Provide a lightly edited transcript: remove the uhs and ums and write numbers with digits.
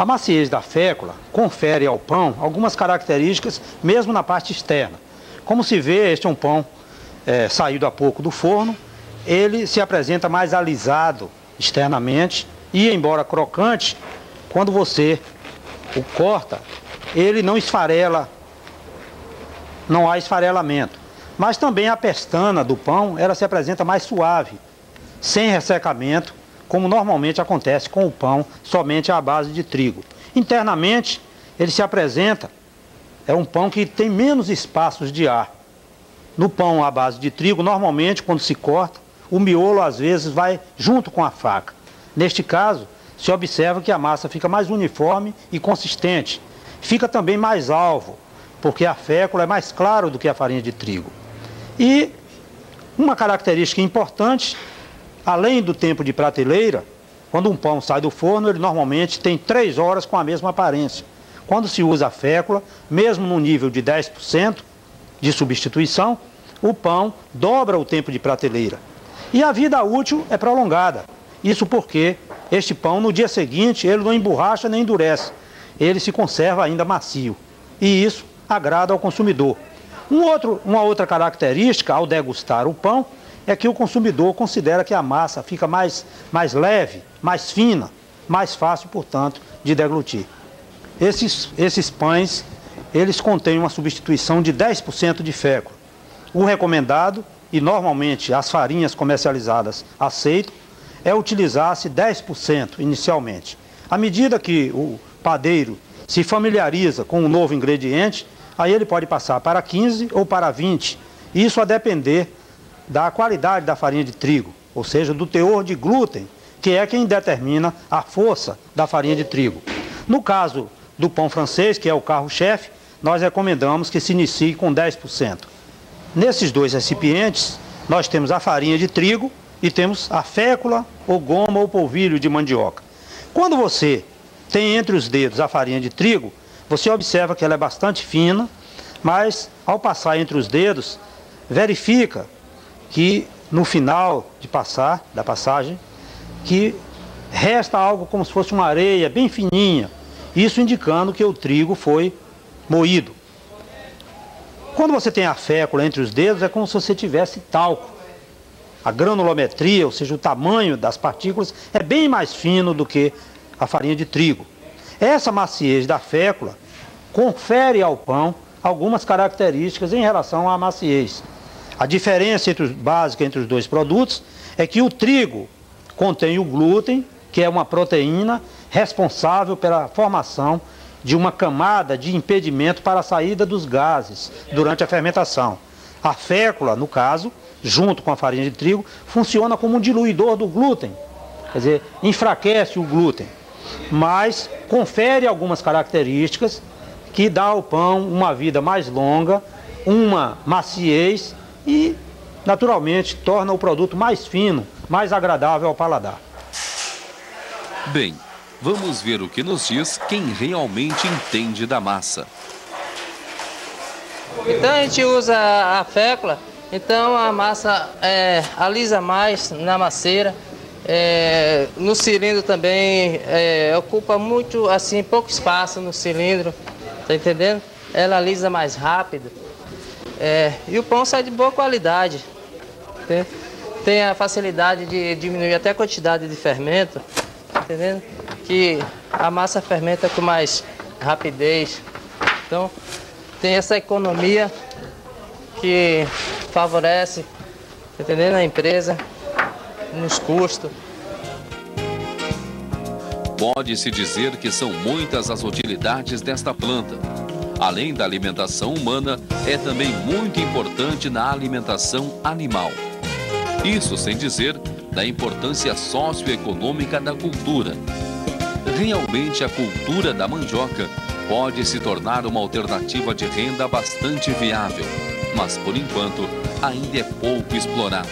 A maciez da fécula confere ao pão algumas características, mesmo na parte externa. Como se vê, este é um pão saído há pouco do forno, ele se apresenta mais alisado externamente e, embora crocante, quando você o corta, ele não esfarela, não há esfarelamento. Mas também a pestana do pão, ela se apresenta mais suave, sem ressecamento, como normalmente acontece com o pão somente à base de trigo. Internamente, ele se apresenta, é um pão que tem menos espaços de ar. No pão à base de trigo, normalmente, quando se corta, o miolo às vezes vai junto com a faca. Neste caso, se observa que a massa fica mais uniforme e consistente. Fica também mais alvo, porque a fécula é mais clara do que a farinha de trigo. E uma característica importante, além do tempo de prateleira, quando um pão sai do forno, ele normalmente tem 3 horas com a mesma aparência. Quando se usa a fécula, mesmo no nível de 10% de substituição, o pão dobra o tempo de prateleira. E a vida útil é prolongada. Isso porque este pão, no dia seguinte, ele não emborracha nem endurece. Ele se conserva ainda macio. E isso agrada ao consumidor. Uma outra característica ao degustar o pão é que o consumidor considera que a massa fica mais leve, mais fina, mais fácil, portanto, de deglutir. Esses pães, eles contêm uma substituição de 10% de fécula. O recomendado, e normalmente as farinhas comercializadas aceitam, é utilizar-se 10% inicialmente. À medida que o padeiro se familiariza com um novo ingrediente, aí ele pode passar para 15 ou para 20, isso a depender da qualidade da farinha de trigo, ou seja, do teor de glúten, que é quem determina a força da farinha de trigo. No caso do pão francês, que é o carro-chefe, nós recomendamos que se inicie com 10%. Nesses dois recipientes, nós temos a farinha de trigo e temos a fécula, ou goma, ou polvilho de mandioca. Quando você tem entre os dedos a farinha de trigo, você observa que ela é bastante fina, mas ao passar entre os dedos, verifica que no final da passagem, que resta algo como se fosse uma areia bem fininha, isso indicando que o trigo foi moído. Quando você tem a fécula entre os dedos, é como se você tivesse talco. A granulometria, ou seja, o tamanho das partículas, é bem mais fino do que a farinha de trigo. Essa maciez da fécula confere ao pão algumas características em relação à maciez. A diferença básica entre os dois produtos é que o trigo contém o glúten, que é uma proteína responsável pela formação de uma camada de impedimento para a saída dos gases durante a fermentação. A fécula, no caso, junto com a farinha de trigo, funciona como um diluidor do glúten, quer dizer, enfraquece o glúten, mas confere algumas características que dá ao pão uma vida mais longa, uma maciez e, naturalmente, torna o produto mais fino, mais agradável ao paladar. Bem, vamos ver o que nos diz quem realmente entende da massa. Então a gente usa a fécula, então a massa alisa mais na maceira. No cilindro também ocupa muito, assim, pouco espaço no cilindro, tá entendendo? Ela alisa mais rápido. E o pão sai de boa qualidade. Tem a facilidade de diminuir até a quantidade de fermento, tá entendendo? Que a massa fermenta com mais rapidez. Então tem essa economia que favorece, tá entendendo, a empresa nos custos. Pode-se dizer que são muitas as utilidades desta planta. Além da alimentação humana, é também muito importante na alimentação animal. Isso sem dizer da importância socioeconômica da cultura. Realmente a cultura da mandioca pode se tornar uma alternativa de renda bastante viável, mas por enquanto ainda é pouco explorada.